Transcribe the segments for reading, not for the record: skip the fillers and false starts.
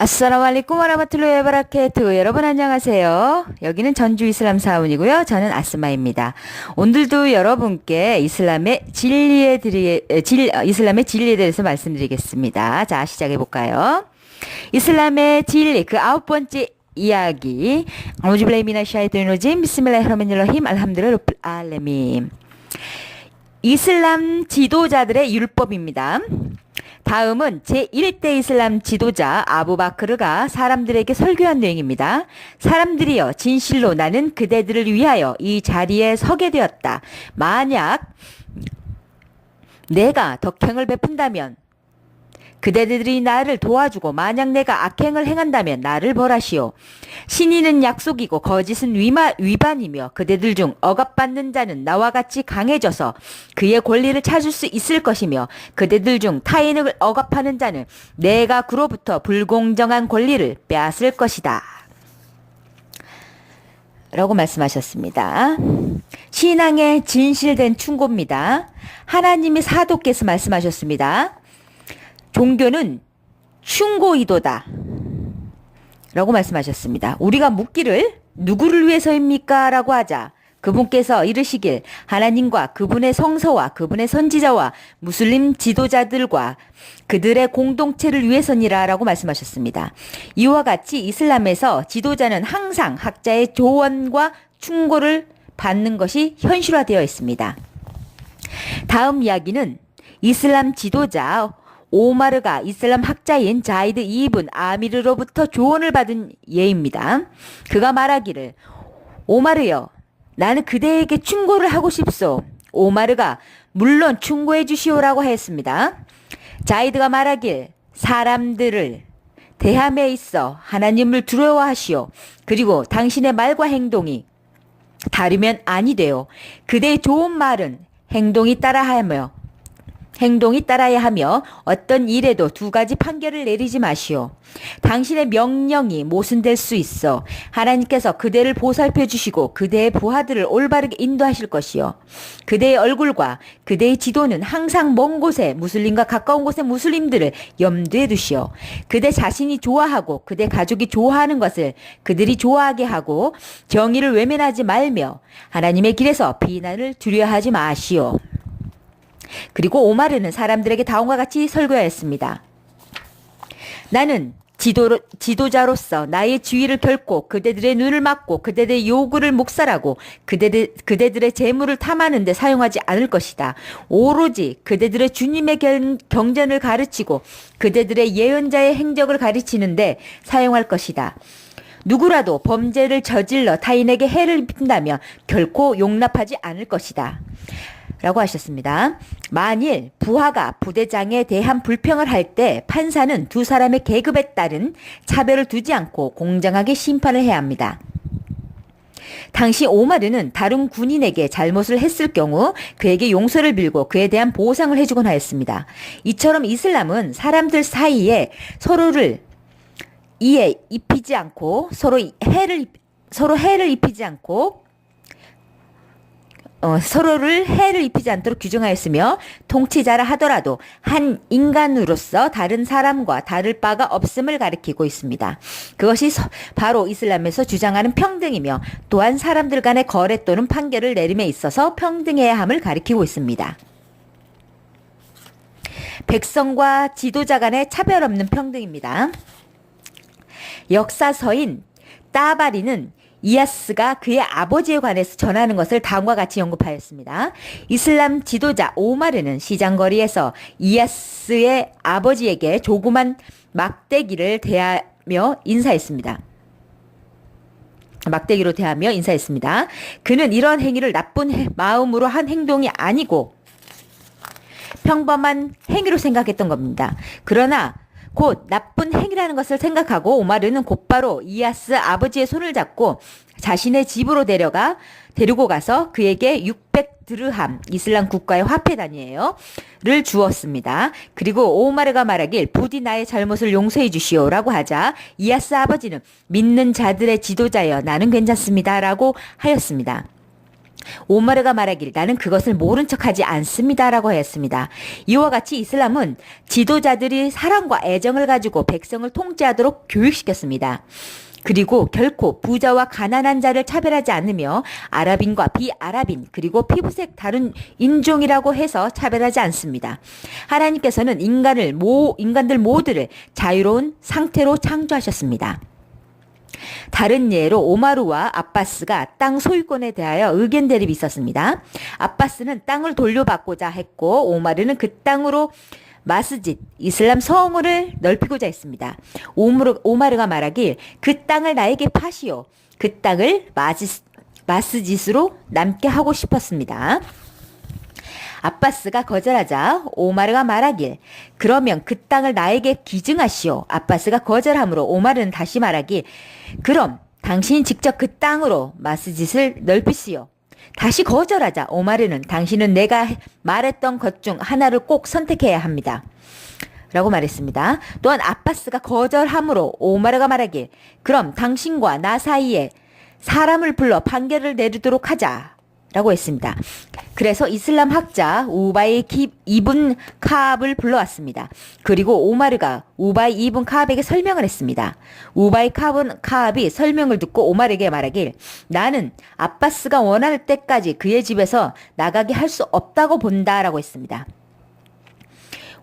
아싸라무알리쿰 와라바툴로히 와바라케투. 여러분 안녕하세요. 여기는 전주 이슬람 사원이고요. 저는 아스마입니다. 오늘도 여러분께 이슬람의 진리에 대해서 말씀드리겠습니다. 자, 시작해 볼까요? 이슬람의 진리, 그 9번째 이야기. 아우즈빌라히 미나샤이토니로짐 비스밀라히르rah마니르라힘 알함두리lla히 rabbil 알레민. 이슬람 지도자들의 율법입니다. 다음은 제1대 이슬람 지도자 아부바크르가 사람들에게 설교한 내용입니다. 사람들이여, 진실로 나는 그대들을 위하여 이 자리에 서게 되었다. 만약 내가 덕행을 베푼다면 그대들이 나를 도와주고, 만약 내가 악행을 행한다면 나를 벌하시오. 신의는 약속이고 거짓은 위반이며 그대들 중 억압받는 자는 나와 같이 강해져서 그의 권리를 찾을 수 있을 것이며, 그대들 중 타인을 억압하는 자는 내가 그로부터 불공정한 권리를 빼앗을 것이다. 라고 말씀하셨습니다. 신앙의 진실된 충고입니다. 하나님이 사도께서 말씀하셨습니다. 종교는 충고이도다 라고 말씀하셨습니다. 우리가 묻기를 누구를 위해서입니까? 라고 하자 그분께서 이르시길 하나님과 그분의 성서와 그분의 선지자와 무슬림 지도자들과 그들의 공동체를 위해서니라 라고 말씀하셨습니다. 이와 같이 이슬람에서 지도자는 항상 학자의 조언과 충고를 받는 것이 현실화되어 있습니다. 다음 이야기는 이슬람 지도자 오마르가 이슬람 학자인 자이드 이븐 아미르로부터 조언을 받은 예입니다. 그가 말하기를, 오마르여, 나는 그대에게 충고를 하고 싶소. 오마르가 물론 충고해 주시오라고 하였습니다. 자이드가 말하길, 사람들을 대함에 있어 하나님을 두려워하시오. 그리고 당신의 말과 행동이 다르면 아니 되오. 그대의 좋은 말은 행동이 따라야 하며 어떤 일에도 두 가지 판결을 내리지 마시오. 당신의 명령이 모순될 수 있어 하나님께서 그대를 보살펴 주시고 그대의 부하들을 올바르게 인도하실 것이요. 그대의 얼굴과 그대의 지도는 항상 먼 곳에 무슬림과 가까운 곳의 무슬림들을 염두에 두시오. 그대 자신이 좋아하고 그대 가족이 좋아하는 것을 그들이 좋아하게 하고, 정의를 외면하지 말며 하나님의 길에서 비난을 두려워하지 마시오. 그리고 오마르는 사람들에게 다음과 같이 설교하였습니다. 나는 지도자로서 나의 지위를 결코 그대들의 눈을 막고 그대들의 요구를 묵살하고 그대들의 재물을 탐하는 데 사용하지 않을 것이다. 오로지 그대들의 주님의 경전을 가르치고 그대들의 예언자의 행적을 가르치는 데 사용할 것이다. 누구라도 범죄를 저질러 타인에게 해를 입힌다면 결코 용납하지 않을 것이다. 라고 하셨습니다. 만일 부하가 부대장에 대한 불평을 할 때 판사는 두 사람의 계급에 따른 차별을 두지 않고 공정하게 심판을 해야 합니다. 당시 오마르는 다른 군인에게 잘못을 했을 경우 그에게 용서를 빌고 그에 대한 보상을 해주곤 하였습니다. 이처럼 이슬람은 사람들 사이에 서로를 이에 입히지 않고 서로 해를 입히지 않고 서로를 해를 입히지 않도록 규정하였으며, 통치자라 하더라도 한 인간으로서 다른 사람과 다를 바가 없음을 가리키고 있습니다. 그것이 바로 이슬람에서 주장하는 평등이며, 또한 사람들 간의 거래 또는 판결을 내림에 있어서 평등해야 함을 가리키고 있습니다. 백성과 지도자 간의 차별 없는 평등입니다. 역사서인 따바리는 이야스가 그의 아버지에 관해서 전하는 것을 다음과 같이 언급하였습니다. 이슬람 지도자 오마르는 시장거리에서 이야스의 아버지에게 조그만 막대기를 대하며 인사했습니다. 그는 이런 행위를 나쁜 마음으로 한 행동이 아니고 평범한 행위로 생각했던 겁니다. 그러나 곧 나쁜 행위라는 것을 생각하고 오마르는 곧바로 이야스 아버지의 손을 잡고 자신의 집으로 데리고 가서 그에게 600드르함, 이슬람 국가의 화폐 단위예요, 를 주었습니다. 그리고 오마르가 말하길, 부디 나의 잘못을 용서해 주시오라고 하자 이야스 아버지는 믿는 자들의 지도자여 나는 괜찮습니다 라고 하였습니다. 오마르가 말하길 나는 그것을 모른 척하지 않습니다라고 했습니다. 이와 같이 이슬람은 지도자들이 사랑과 애정을 가지고 백성을 통제하도록 교육시켰습니다. 그리고 결코 부자와 가난한 자를 차별하지 않으며 아랍인과 비아랍인 그리고 피부색 다른 인종이라고 해서 차별하지 않습니다. 하나님께서는 인간들 모두를 자유로운 상태로 창조하셨습니다. 다른 예로 오마르와 아바스가 땅 소유권에 대하여 의견 대립이 있었습니다. 아바스는 땅을 돌려받고자 했고 오마르는 그 땅으로 마스짓, 이슬람 성을 넓히고자 했습니다. 오마르가 말하길 그 땅을 나에게 파시오. 그 땅을 마스짓으로 남게 하고 싶었습니다. 아바스가 거절하자 오마르가 말하길 그러면 그 땅을 나에게 기증하시오. 아바스가 거절하므로 오마르는 다시 말하길 그럼 당신이 직접 그 땅으로 마스짓을 넓히시오. 다시 거절하자 오마르는 당신은 내가 말했던 것 중 하나를 꼭 선택해야 합니다. 라고 말했습니다. 또한 아바스가 거절함으로 오마르가 말하길 그럼 당신과 나 사이에 사람을 불러 판결을 내리도록 하자. 라고 했습니다. 그래서 이슬람 학자 우바이 이븐 카압을 불러왔습니다. 그리고 오마르가 우바이 이븐 카압에게 설명을 했습니다. 우바이 카압이 설명을 듣고 오마르에게 말하길 나는 아바스가 원할 때까지 그의 집에서 나가게 할 수 없다고 본다라고 했습니다.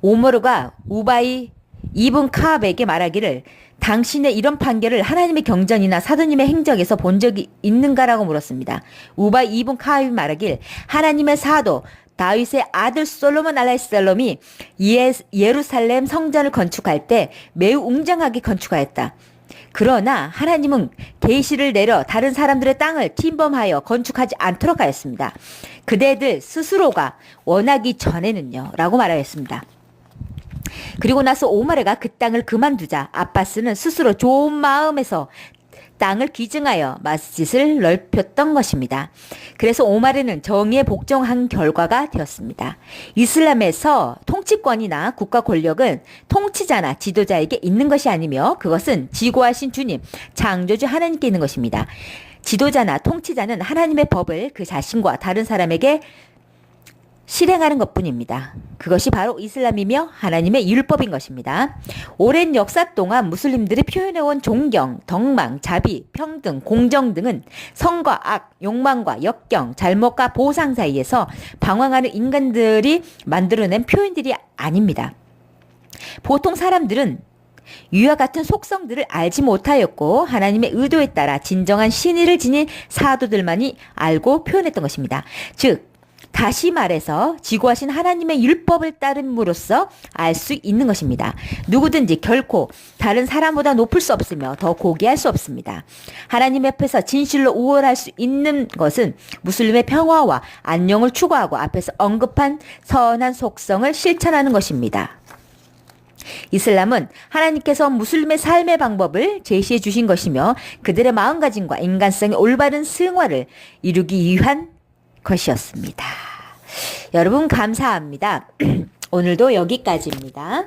오마르가 우바이 이븐 카압에게 말하기를 당신의 이런 판결을 하나님의 경전이나 사도님의 행적에서 본 적이 있는가라고 물었습니다. 우바이 이븐 카압이 말하길 하나님의 사도 다윗의 아들 솔로몬 알라이살롬이 예루살렘 성전을 건축할 때 매우 웅장하게 건축하였다. 그러나 하나님은 계시를 내려 다른 사람들의 땅을 침범하여 건축하지 않도록 하였습니다. 그대들 스스로가 원하기 전에는요 라고 말하였습니다. 그리고 나서 오마르가 그 땅을 그만두자 아바스는 스스로 좋은 마음에서 땅을 기증하여 마스짓을 넓혔던 것입니다. 그래서 오마르는 정의에 복종한 결과가 되었습니다. 이슬람에서 통치권이나 국가 권력은 통치자나 지도자에게 있는 것이 아니며 그것은 지고하신 주님, 창조주 하나님께 있는 것입니다. 지도자나 통치자는 하나님의 법을 그 자신과 다른 사람에게 실행하는 것뿐입니다. 그것이 바로 이슬람이며 하나님의 율법인 것입니다. 오랜 역사 동안 무슬림들이 표현해온 존경, 덕망, 자비, 평등, 공정 등은 성과 악, 욕망과 역경, 잘못과 보상 사이에서 방황하는 인간들이 만들어낸 표현들이 아닙니다. 보통 사람들은 위와 같은 속성들을 알지 못하였고 하나님의 의도에 따라 진정한 신의를 지닌 사도들만이 알고 표현했던 것입니다. 즉 다시 말해서 지고하신 하나님의 율법을 따름으로써 알 수 있는 것입니다. 누구든지 결코 다른 사람보다 높을 수 없으며 더 고귀할 수 없습니다. 하나님 앞에서 진실로 우월할 수 있는 것은 무슬림의 평화와 안녕을 추구하고 앞에서 언급한 선한 속성을 실천하는 것입니다. 이슬람은 하나님께서 무슬림의 삶의 방법을 제시해 주신 것이며 그들의 마음가짐과 인간성의 올바른 승화를 이루기 위한 것이었습니다. 여러분 감사합니다. 오늘도 여기까지입니다.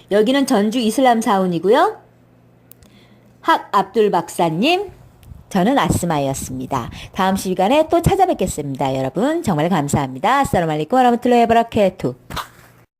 여기는 전주 이슬람 사원이고요. 학 압둘 박사님, 저는 아스마이였습니다. 다음 시간에 또 찾아뵙겠습니다. 여러분 정말 감사합니다. 아스살라무 알라이쿰 와라흐마툴라히 와바라카투.